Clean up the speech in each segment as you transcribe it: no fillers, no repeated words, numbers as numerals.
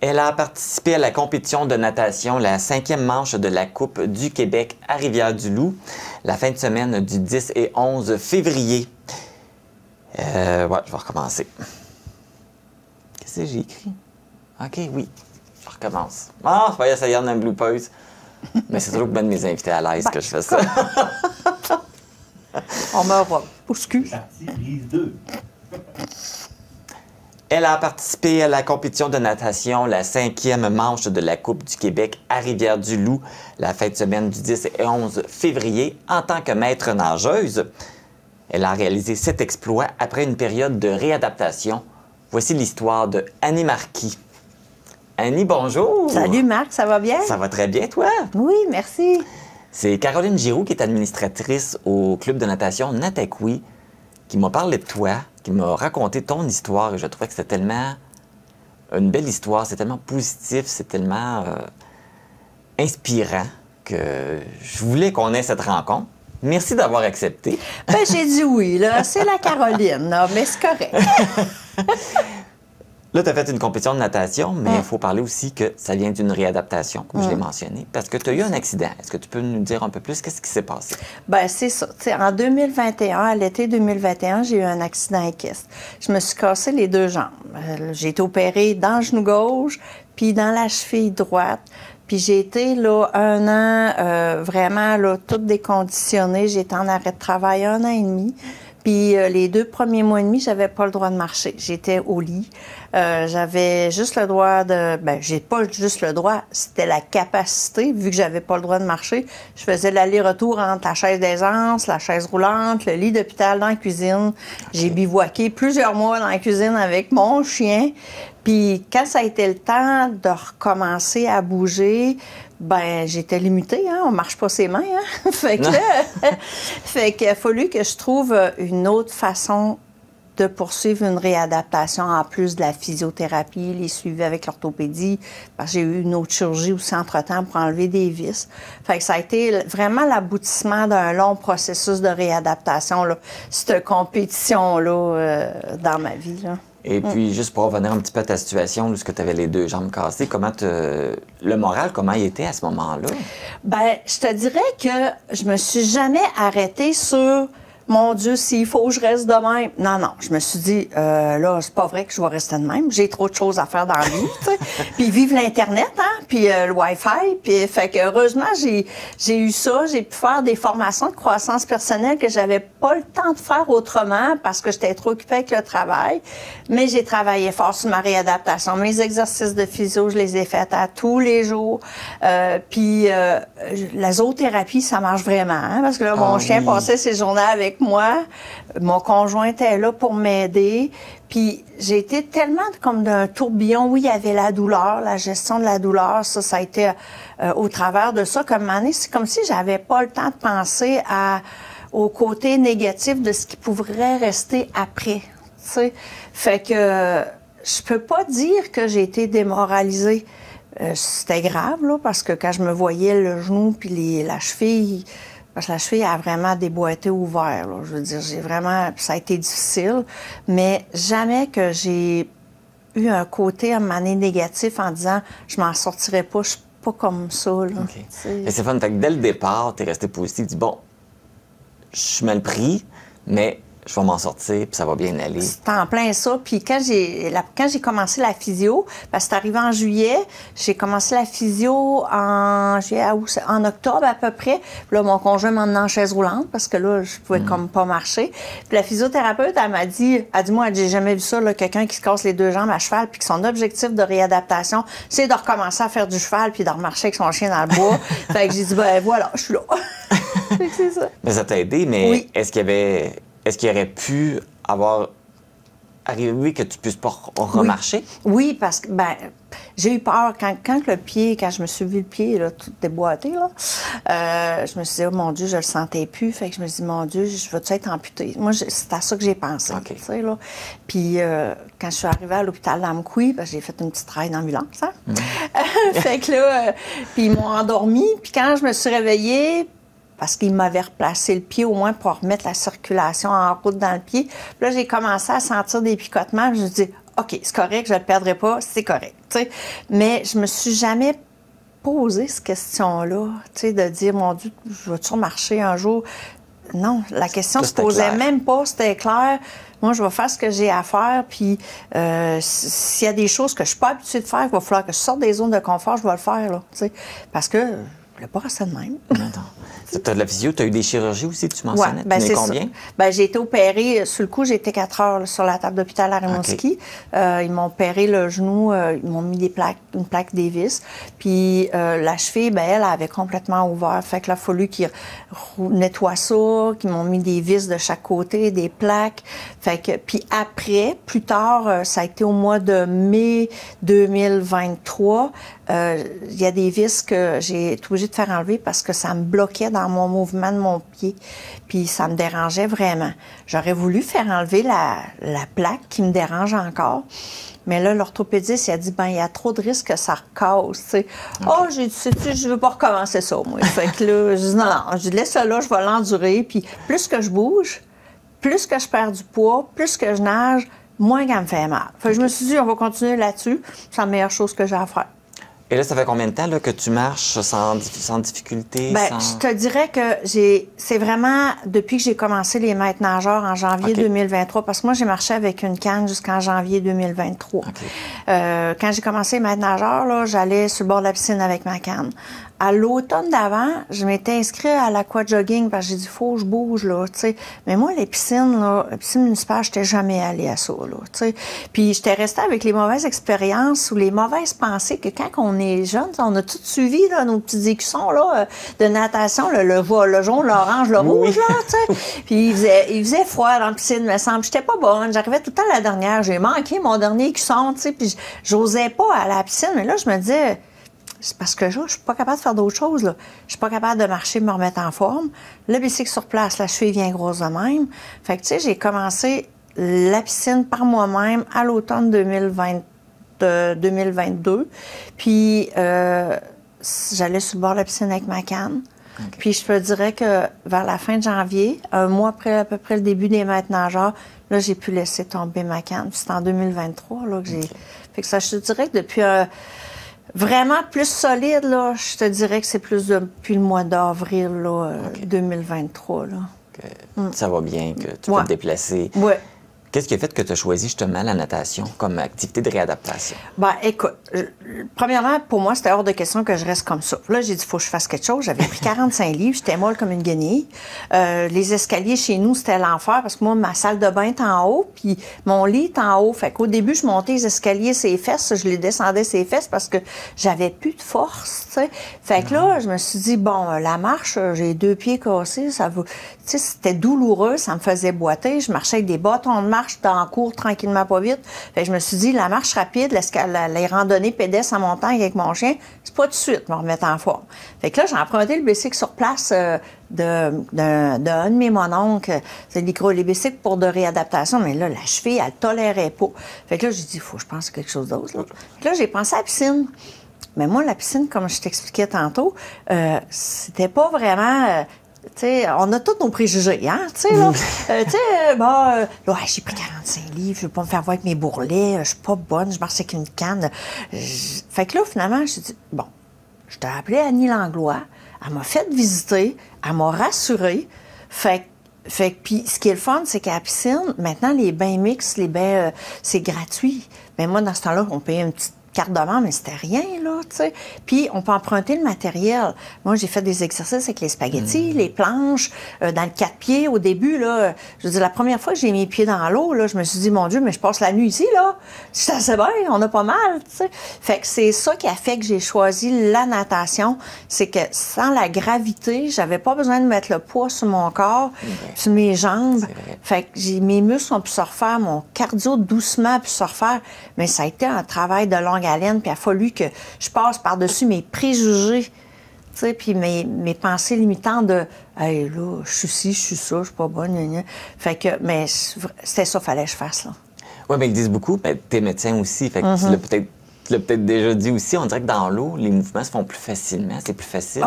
Elle a participé à la compétition de natation, la 5e manche de la Coupe du Québec à Rivière-du-Loup, la fin de semaine du 10 et 11 février. Ouais, je vais recommencer. Qu'est-ce que j'ai écrit? OK, oui. Je recommence. Ah, je voyais ça y en a un bloopers. Mais c'est toujours pour mettre mes invités à l'aise que je fais ça. On me bouscule. Partie prise 2. Elle a participé à la compétition de natation, la 5e manche de la Coupe du Québec à Rivière-du-Loup, la fin de semaine du 10 et 11 février, en tant que maître nageuse. Elle a réalisé cet exploit après une période de réadaptation. Voici l'histoire de Annie Marquis. Annie, bonjour! Salut Marc, ça va bien? Ça va très bien, toi? Oui, merci. C'est Caroline Giroux, qui est administratrice au club de natation Natakoui, qui m'a parlé de toi, qui m'a raconté ton histoire, et je trouvais que c'était tellement une belle histoire, c'est tellement positif, c'est tellement inspirant que je voulais qu'on ait cette rencontre. Merci d'avoir accepté. Ben, j'ai dit oui, là. C'est la Caroline, là, mais c'est correct. Là, tu as fait une compétition de natation, mais il faut parler aussi que ça vient d'une réadaptation, comme je l'ai mentionné, parce que tu as eu un accident. Est-ce que tu peux nous dire un peu plus qu'est-ce qui s'est passé? Ben c'est ça. T'sais, en 2021, à l'été 2021, j'ai eu un accident équestre. Je me suis cassé les 2 jambes. J'ai été opérée dans le genou gauche, puis dans la cheville droite. Puis j'ai été, là, 1 an, vraiment, là, toute déconditionnée. J'ai été en arrêt de travail 1 an et demi. Puis les 2 premiers mois et demi, j'avais pas le droit de marcher. J'étais au lit. J'avais juste le droit de... Ben, j'ai pas juste le droit, c'était la capacité. Vu que j'avais pas le droit de marcher, je faisais l'aller-retour entre la chaise d'aisance, la chaise roulante, le lit d'hôpital dans la cuisine. J'ai bivouaqué plusieurs mois dans la cuisine avec mon chien. Puis quand ça a été le temps de recommencer à bouger, ben j'étais limitée, hein, on marche pas ses mains, hein. Fait que fait qu'il a fallu que je trouve une autre façon de poursuivre une réadaptation en plus de la physiothérapie, les suivis avec l'orthopédie, parce que j'ai eu une autre chirurgie aussi entre-temps pour enlever des vis. Fait que ça a été vraiment l'aboutissement d'un long processus de réadaptation, là, cette compétition-là dans ma vie, là. Et puis, juste pour revenir un petit peu à ta situation, lorsque tu avais les 2 jambes cassées, le moral, comment il était à ce moment-là? Ben, je te dirais que je me suis jamais arrêtée sur mon Dieu, s'il faut que je reste de même. Non, non. Je me suis dit, là, c'est pas vrai que je vais rester de même. J'ai trop de choses à faire dans la vie, tu sais. Puis vive l'Internet, hein, puis le Wi-Fi. Puis, fait que, heureusement, j'ai eu ça. J'ai pu faire des formations de croissance personnelle que j'avais pas le temps de faire autrement parce que j'étais trop occupée avec le travail. Mais j'ai travaillé fort sur ma réadaptation. Mes exercices de physio, je les ai faits à tous les jours. Puis, la zoothérapie, ça marche vraiment, hein, parce que là, mon chien passait ses journées avec moi. Mon conjoint était là pour m'aider. Puis j'ai été tellement comme d'un tourbillon. Oui, il y avait la douleur, la gestion de la douleur. Ça a été au travers de ça. Comme année, c'est comme si j'avais pas le temps de penser au côté négatif de ce qui pourrait rester après. T'sais. Fait que je peux pas dire que j'ai été démoralisée. C'était grave, là, parce que quand je me voyais le genou puis la cheville... Parce que la cheville a vraiment déboîté ouvert, là. Je veux dire, ça a été difficile, mais jamais que j'ai eu un côté à un moment donné négatif en disant je m'en sortirai pas, je suis pas comme ça, là. Okay. Et c'est fun, fait que dès le départ, tu es resté positif, tu dis bon, je suis mal pris, mais je vais m'en sortir, puis ça va bien aller. C'est en plein ça. Puis quand j'ai commencé la physio, parce que c'est arrivé en juillet, j'ai commencé la physio en octobre à peu près. Puis là, mon conjoint m'a emmené en chaise roulante parce que là, je pouvais comme pas marcher. Puis la physiothérapeute, elle m'a dit, moi, j'ai jamais vu ça, là, quelqu'un qui se casse les 2 jambes à cheval, puis que son objectif de réadaptation, c'est de recommencer à faire du cheval puis de remarcher avec son chien dans le bois. Fait que j'ai dit, ben voilà, je suis là. Fait que c'est ça. Mais ça t'a aidé, mais oui. Est-ce qu'il aurait pu avoir arrivé que tu puisses pas remarcher? Oui, parce que j'ai eu peur quand je me suis vu le pied là, tout déboîté, là, je me suis dit, oh mon Dieu, je le sentais plus. Fait que je me suis dit, mon Dieu, je vais-tu être amputée? Moi, c'est à ça que j'ai pensé. Okay. Tu sais, là. Puis quand je suis arrivée à l'hôpital d'Amqui, j'ai fait une petite ride d'ambulance. Hein? Fait que là, puis ils m'ont endormie. Puis quand je me suis réveillée, parce qu'il m'avait replacé le pied au moins pour remettre la circulation en route dans le pied. Puis là, j'ai commencé à sentir des picotements. Je me suis dit, OK, c'est correct, je le perdrai pas, c'est correct. T'sais. Mais je me suis jamais posé cette question-là, de dire, mon Dieu, je vais-tu marcher un jour? Non, la question ne se posait même pas, c'était clair. Moi, je vais faire ce que j'ai à faire, puis s'il y a des choses que je suis pas habituée de faire, il va falloir que je sorte des zones de confort, je vais le faire, là, parce que je ne pas rester de même. Tu as de la physio, tu as eu des chirurgies aussi, tu mentionnais. Ouais, ben tu es combien? Ben, j'ai été opérée, sur le coup, j'ai été 4 heures là, sur la table d'hôpital à Rimouski. Ils m'ont opéré le genou, ils m'ont mis une plaque des vis. Puis la cheville, ben, elle avait complètement ouvert. Fait que là, il a fallu qu'ils nettoient ça, qu'ils m'ont mis des vis de chaque côté, des plaques. Fait que, puis après, plus tard, ça a été au mois de mai 2023, il y a des vis que j'ai été obligée de faire enlever parce que ça me bloquait dans mon mouvement de mon pied. Puis ça me dérangeait vraiment. J'aurais voulu faire enlever la plaque qui me dérange encore. Mais là, l'orthopédiste, il a dit, ben, il y a trop de risques que ça recasse, tu sais. Okay. Oh, j'ai dit, sais-tu, je veux pas recommencer ça, moi. Fait que là, je dis, non, je dis, laisse ça là, je vais l'endurer. Puis plus que je bouge, plus que je perds du poids, plus que je nage, moins qu'elle me fait mal. Fait que je me suis dit, on va continuer là-dessus. C'est la meilleure chose que j'ai à faire. Et là, ça fait combien de temps là, que tu marches sans difficulté? Bien, je te dirais que c'est vraiment depuis que j'ai commencé les maîtres nageurs en janvier 2023, parce que moi, j'ai marché avec une canne jusqu'en janvier 2023. Quand j'ai commencé les maîtres nageurs, là, j'allais sur le bord de la piscine avec ma canne. À l'automne d'avant, je m'étais inscrite à l'aquajogging parce que j'ai dit, faut que je bouge, là, tu sais. Mais moi, les piscines, là, les piscines municipales, j'étais jamais allée à ça, là, tu sais. Puis j'étais restée avec les mauvaises expériences ou les mauvaises pensées que quand on est jeune, on a tout suivi, là, nos petits écussons, là, de natation, le jaune, l'orange, le rouge, là, tu sais. Puis il faisait froid dans la piscine, me semble. J'étais pas bonne. J'arrivais tout le temps à la dernière. J'ai manqué mon dernier écusson, tu sais. Puis j'osais pas aller à la piscine. Mais là, je me disais, c'est parce que je suis pas capable de faire d'autres choses, là. Je suis pas capable de marcher, me remettre en forme. Le bicycle sur place, la cheville vient grosse de même. Fait que, tu sais, j'ai commencé la piscine par moi-même à l'automne 2022. Puis, j'allais sur le bord de la piscine avec ma canne. Okay. Puis, je te dirais que vers la fin de janvier, un mois après à peu près le début des maîtres nageurs, là, j'ai pu laisser tomber ma canne. Puis, c'est en 2023, là, que j'ai... Fait que ça, je te dirais que depuis... vraiment plus solide, là, je te dirais que c'est plus depuis le mois d'avril, là, 2023, là. Ça va bien, que tu peux te déplacer. Oui. Qu'est-ce qui a fait que tu as choisi justement la natation comme activité de réadaptation? Bien, écoute, premièrement, pour moi, c'était hors de question que je reste comme ça. Là, j'ai dit, il faut que je fasse quelque chose. J'avais pris 45 livres, j'étais molle comme une guenille. Les escaliers chez nous, c'était l'enfer parce que moi, ma salle de bain est en haut, puis mon lit est en haut. Fait qu'au début, je montais les escaliers ses fesses, je les descendais ses fesses parce que j'avais plus de force, tu sais. Fait que là, je me suis dit, bon, la marche, j'ai 2 pieds cassés, ça va... Tu sais, c'était douloureux, ça me faisait boiter. Je marchais avec des bâtons de marche dans le cours tranquillement, pas vite. Fait que je me suis dit, la marche rapide, les randonnées pédestres en montagne avec mon chien, c'est pas tout de suite me remettre en forme. Fait que là, j'ai emprunté le bicycle sur place d'un de mes mononcles. C'est les bicycles pour de réadaptation, mais là, la cheville, elle tolérait pas. Fait que là, j'ai dit, il faut que je pense à quelque chose d'autre. Là. Fait que là, j'ai pensé à la piscine. Mais moi, la piscine, comme je t'expliquais tantôt, c'était pas vraiment... T'sais, on a tous nos préjugés, hein, tu sais, là. J'ai pris 45 livres, je veux pas me faire voir avec mes bourrelets, je suis pas bonne, je marche avec une canne. Fait que là, finalement, je dit, bon, je t'ai appelé Annie Langlois, elle m'a fait visiter, elle m'a rassurée. Fait que, puis ce qui est le fun, c'est qu'à la piscine, maintenant, les bains mixtes, les bains, c'est gratuit. Mais moi, dans ce temps-là, on payait une petite carte de membre, mais c'était rien, là, tu sais. Puis, on peut emprunter le matériel. Moi, j'ai fait des exercices avec les spaghettis, les planches, dans le 4 pieds. Au début, là, je veux dire, la première fois que j'ai mis les pieds dans l'eau, là, je me suis dit, mon Dieu, mais je passe la nuit ici, là. C'est assez bien, on a pas mal, tu sais. Fait que c'est ça qui a fait que j'ai choisi la natation. C'est que sans la gravité, j'avais pas besoin de mettre le poids sur mon corps, sur mes jambes. Fait que mes muscles ont pu se refaire, mon cardio doucement a pu se refaire. Mais ça a été un travail de longue haleine, puis il a fallu que je passe par-dessus mes préjugés, tu sais, puis mes pensées limitantes de « Hey, là, je suis ci, je suis ça, je suis pas bonne, gna, gna. » Fait que, mais c'était ça qu'il fallait que je fasse, là. Oui, mais ils disent beaucoup, ben, t'es médecin aussi, fait que tu l'as peut-être déjà dit aussi, on dirait que dans l'eau, les mouvements se font plus facilement, c'est plus facile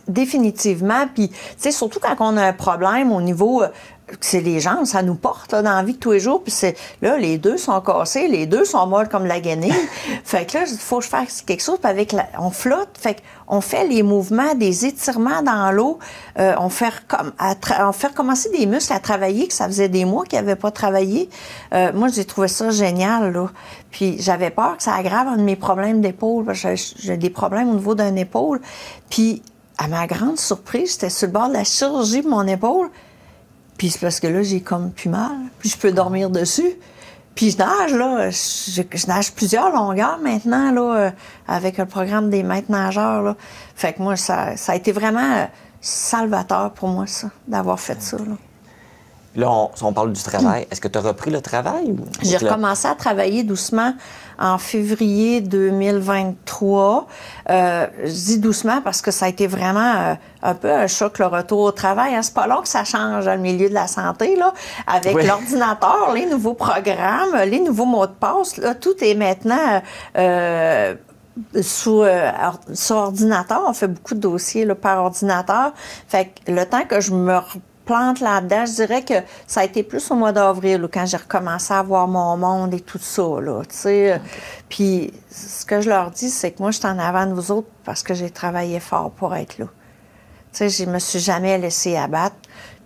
définitivement, puis, tu sais, surtout quand on a un problème au niveau... c'est les jambes, ça nous porte là, dans la vie de tous les jours. Puis là, les deux sont cassés, les deux sont molles comme la guenille. Fait que là, il faut que je fasse quelque chose. Puis on flotte. Fait qu'on fait les mouvements, des étirements dans l'eau. On fait recommencer des muscles à travailler, que ça faisait des mois qu'ils n'avaient pas travaillé. Moi, j'ai trouvé ça génial, là. Puis j'avais peur que ça aggrave un de mes problèmes d'épaule. Parce que j'ai des problèmes au niveau d'une épaule. Puis, à ma grande surprise, j'étais sur le bord de la chirurgie de mon épaule. Puis c'est parce que là, j'ai comme plus mal. Puis je peux dormir dessus. Puis je nage, là. Je nage plusieurs longueurs maintenant, là, avec le programme des maîtres nageurs, là. Fait que moi, ça a été vraiment salvateur pour moi, ça, d'avoir fait ça, là. Là, on parle du travail. Est-ce que tu as repris le travail? J'ai recommencé à travailler doucement en février 2023. Je dis doucement parce que ça a été vraiment un peu un choc, le retour au travail. Hein. C'est pas long que ça change dans le milieu de la santé, là, avec l'ordinateur, les nouveaux programmes, les nouveaux mots de passe. Là, tout est maintenant sur ordinateur. On fait beaucoup de dossiers là, par ordinateur. Fait que le temps que je me plante là-dedans, je dirais que ça a été plus au mois d'avril, quand j'ai recommencé à voir mon monde et tout ça, là, tu sais. Okay. Puis, ce que je leur dis, c'est que moi, je suis en avant de vous autres parce que j'ai travaillé fort pour être là. Tu sais, je me suis jamais laissée abattre.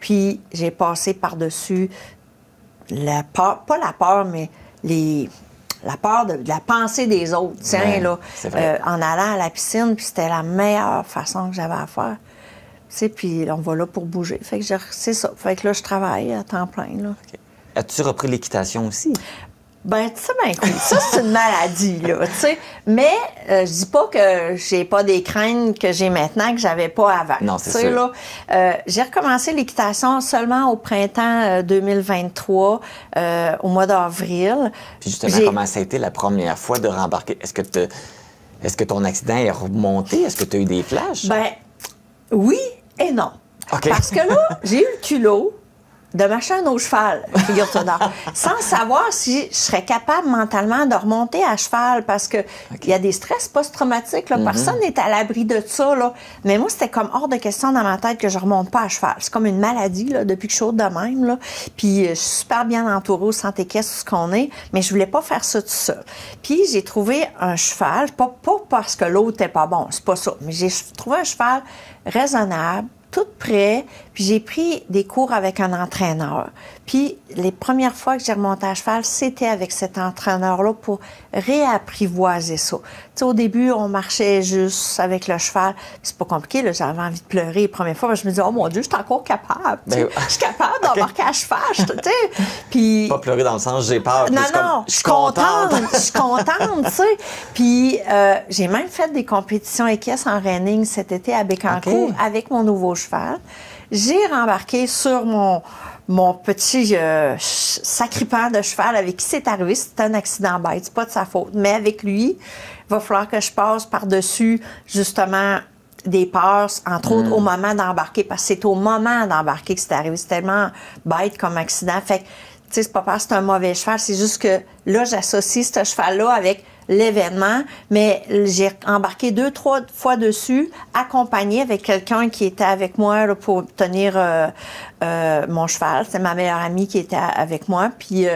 Puis, j'ai passé par-dessus la peur, pas la peur, mais la peur de la pensée des autres, tiens, là, en allant à la piscine, puis c'était la meilleure façon que j'avais à faire. Puis on va là pour bouger. Fait que c'est ça. Fait que là, je travaille à temps plein. Là. Okay. As-tu repris l'équitation aussi? Ben, tu sais, ben, ça, c'est une maladie, là, tu sais. Mais je dis pas que j'ai pas des craintes que j'ai maintenant que j'avais pas avant. Non, c'est sûr. Là, j'ai recommencé l'équitation seulement au printemps 2023, au mois d'avril. Puis justement, comment ça a été la première fois de rembarquer? Est-ce que ton accident est remonté? Est-ce que tu as eu des flashs? Ben, oui et non. Okay. Parce que là, j'ai eu le culot de marcher un au cheval, figure-toi donc, sans savoir si je serais capable mentalement de remonter à cheval parce que il y a des stress post-traumatiques. Là, personne n'est à l'abri de ça. Là. Mais moi, c'était comme hors de question dans ma tête que je remonte pas à cheval. C'est comme une maladie là, depuis que je suis haute de même. Là. Puis je suis super bien entourée au Santé Caisse, tout ce qu'on est, mais je voulais pas faire ça tout seul. Puis j'ai trouvé un cheval, pas parce que l'autre était pas bon, c'est pas ça, mais j'ai trouvé un cheval raisonnable, tout prêt, puis j'ai pris des cours avec un entraîneur. Puis les premières fois que j'ai remonté à cheval, c'était avec cet entraîneur-là pour réapprivoiser ça. Tu sais, au début, on marchait juste avec le cheval. C'est pas compliqué, là, j'avais envie de pleurer les premières fois. Je me disais, oh mon Dieu, je suis encore capable. Je suis capable d'embarquer à cheval, tu sais. Puis pas pleurer dans le sens, j'ai peur. Non, je suis contente. Je suis contente, tu sais. Puis j'ai même fait des compétitions équestres en reining cet été à Bécancour avec mon nouveau cheval. J'ai rembarqué sur mon petit sacripant de cheval avec qui c'est arrivé. C'était un accident bête, c'est pas de sa faute. Mais avec lui, il va falloir que je passe par-dessus, justement, des peurs, entre autres, au moment d'embarquer. Parce que c'est au moment d'embarquer que c'est arrivé. C'est tellement bête comme accident. Fait que, tu sais, c'est pas parce que c'est un mauvais cheval, c'est juste que là, j'associe ce cheval-là avec l'événement, mais j'ai embarqué 2-3 fois dessus, accompagnée avec quelqu'un qui était avec moi là, pour tenir mon cheval. C'était ma meilleure amie qui était avec moi, puis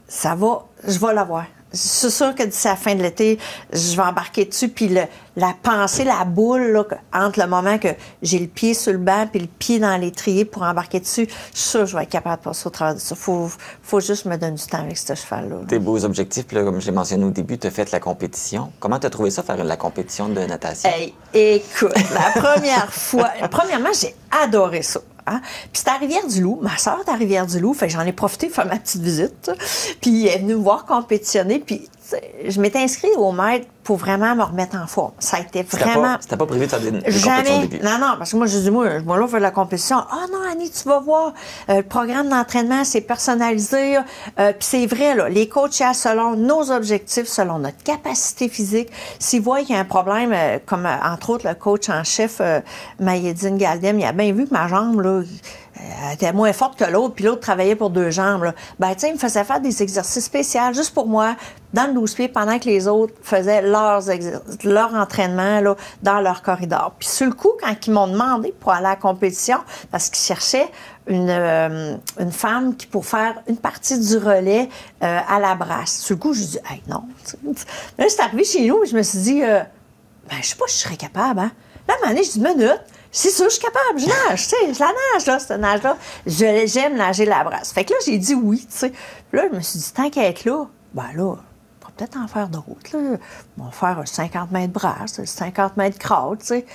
je vais l'avoir. Je suis sûre que d'ici la fin de l'été, je vais embarquer dessus, puis la pensée, la boule, là, entre le moment que j'ai le pied sur le banc puis le pied dans l'étrier pour embarquer dessus, je suis sûre que je vais être capable de passer au travers de ça. Faut juste me donner du temps avec ce cheval-là. Tes beaux objectifs, là, comme je l'ai mentionné au début, tu as fait la compétition. Comment tu as trouvé ça, faire la compétition de natation? Hey, écoute, la première fois, premièrement, j'ai adoré ça. Hein? Puis c'était à Rivière-du-Loup. Ma soeur est à Rivière-du-Loup. Fait que j'en ai profité pour faire ma petite visite. Puis elle est venue me voir compétitionner. Puis je m'étais inscrite au maître pour vraiment me remettre en forme. Ça a été vraiment... C'était pas prévu de faire des Jamais. compétitions au début? Non, parce que moi, je dis, moi là, faire de la compétition. Ah non, Annie, tu vas voir. Le programme d'entraînement, c'est personnalisé. Puis c'est vrai, là, les coachs, selon nos objectifs, selon notre capacité physique, s'ils voient qu'il y a un problème, comme entre autres le coach en chef, Mayedine Galdem, il a bien vu que ma jambe, là, elle était moins forte que l'autre, puis l'autre travaillait pour 2 jambes. Là. Ben, tu sais, il me faisait faire des exercices spéciaux juste pour moi, dans le 12 pieds, pendant que les autres faisaient leur entraînement là, dans leur corridor. Puis sur le coup, quand ils m'ont demandé pour aller à la compétition, parce qu'ils cherchaient une femme qui pour faire une partie du relais à la brasse. Sur le coup, je dis hey, non. Là, c'est arrivé chez nous, je me suis dit, ben, je sais pas si je serais capable. Hein? Là, à un moment donné, je dis, minute. C'est sûr, je suis capable, je nage, tu sais, je la nage, là, cette nage-là. J'aime nager la brasse. Fait que là, j'ai dit oui, tu sais. Puis là, je me suis dit, tant qu'à être là, ben là, on va peut-être en faire d'autres, là. On va faire 50 mètres brasse, 50 mètres crawl, tu sais.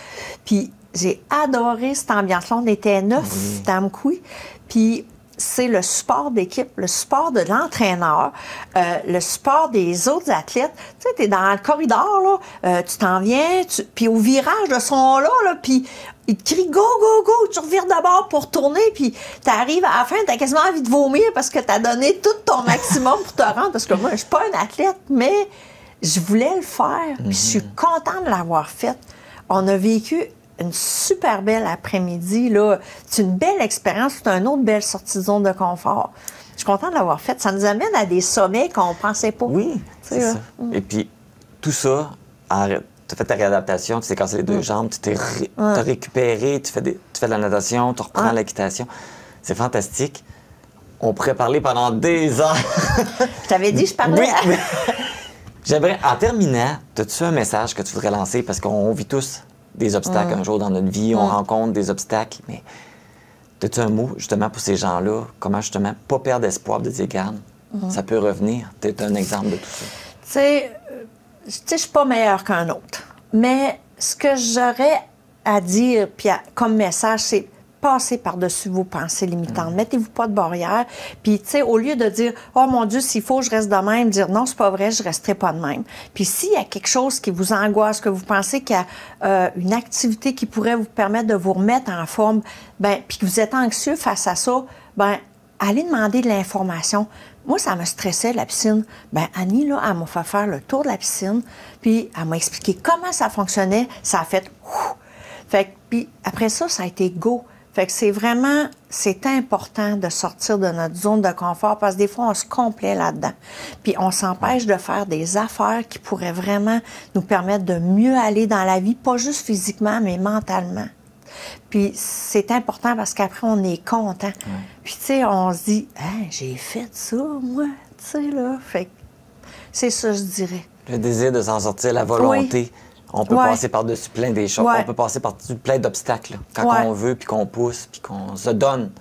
Puis j'ai adoré cette ambiance-là. On était 9 dans Amkoui. Puis c'est le support d'équipe, le support de l'entraîneur, le support des autres athlètes. Tu sais, t'es dans le corridor, là, tu t'en viens, puis au virage, ils sont là, puis ils te crient « Go, go, go », tu revires d'abord pour tourner, puis t'arrives à la fin, t'as quasiment envie de vomir parce que t'as donné tout ton maximum pour te rendre, parce que moi, je suis pas un athlète, mais je voulais le faire, puis je suis contente de l'avoir fait. On a vécu une super belle après-midi, là. C'est une belle expérience, c'est une autre belle sortie de zone de confort. Je suis contente de l'avoir faite. Ça nous amène à des sommets qu'on ne pensait pas. Oui, c'est ça. Et puis, tout ça, tu as fait ta réadaptation, tu t'es cassé les 2 jambes, tu t'es t'as récupéré, tu fais de la natation, tu reprends l'équitation. C'est fantastique. On pourrait parler pendant des heures. Je t'avais dit, je parlais. Oui, mais j'aimerais, en terminant, as-tu un message que tu voudrais lancer? Parce qu'on vit tous des obstacles un jour dans notre vie, on rencontre des obstacles, mais as-tu un mot justement pour ces gens-là? Comment justement pas perdre espoir de dire, garde, ça peut revenir? Tu es un exemple de tout ça. Tu sais, je suis pas meilleure qu'un autre, mais ce que j'aurais à dire puis comme message, c'est passez par-dessus vos pensées limitantes. Mettez-vous pas de barrière. Puis, tu sais, au lieu de dire « Oh mon Dieu, s'il faut, je reste de même », dire « Non, c'est pas vrai, je resterai pas de même ». Puis, s'il y a quelque chose qui vous angoisse, que vous pensez qu'il y a une activité qui pourrait vous permettre de vous remettre en forme, ben, puis que vous êtes anxieux face à ça, ben, allez demander de l'information. Moi, ça me stressait, la piscine. Ben Annie, là, elle m'a fait faire le tour de la piscine, puis elle m'a expliqué comment ça fonctionnait. Ça a fait ouf. Fait que, puis après ça, ça a été go. Fait que c'est important de sortir de notre zone de confort parce que des fois, on se complaît là-dedans. Puis on s'empêche de faire des affaires qui pourraient vraiment nous permettre de mieux aller dans la vie, pas juste physiquement, mais mentalement. Puis c'est important parce qu'après, on est content. Puis tu sais, on se dit « Hey, j'ai fait ça, moi! » Tu sais, là. Fait que c'est ça, je dirais. Le désir de s'en sortir, la volonté. Oui. On peut passer par-dessus plein des choses. On peut passer par-dessus plein d'obstacles. Là, quand on veut, puis qu'on pousse, puis qu'on se donne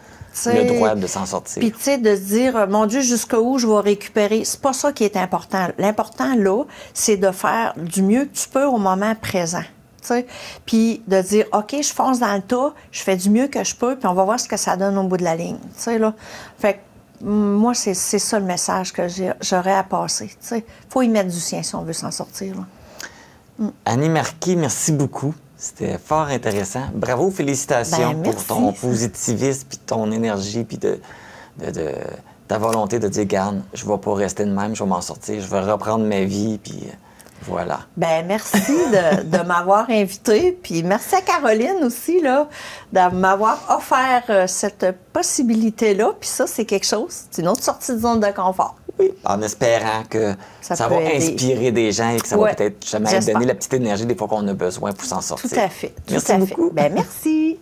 le droit de s'en sortir. Puis, tu sais, de se dire, mon Dieu, jusqu'où je vais récupérer. C'est pas ça qui est important. L'important, là, c'est de faire du mieux que tu peux au moment présent. Puis de dire, OK, je fonce dans le tas, je fais du mieux que je peux, puis on va voir ce que ça donne au bout de la ligne. Là. Fait que moi, c'est ça le message que j'aurais à passer. Il faut y mettre du sien si on veut s'en sortir. Là. Annie Marquis, merci beaucoup. C'était fort intéressant. Bravo, félicitations pour ton positivisme, puis ton énergie, puis de ta volonté de dire, garde, je ne vais pas rester de même, je vais m'en sortir, je vais reprendre ma vie, puis voilà. Ben merci de m'avoir invitée, puis merci à Caroline aussi, là, de m'avoir offert cette possibilité-là, puis ça, c'est quelque chose, c'est une autre sortie de zone de confort. Oui, en espérant que ça va inspirer des gens et que ça va peut-être jamais donner la petite énergie des fois qu'on a besoin pour s'en sortir. Tout à fait. Merci beaucoup. Ben merci.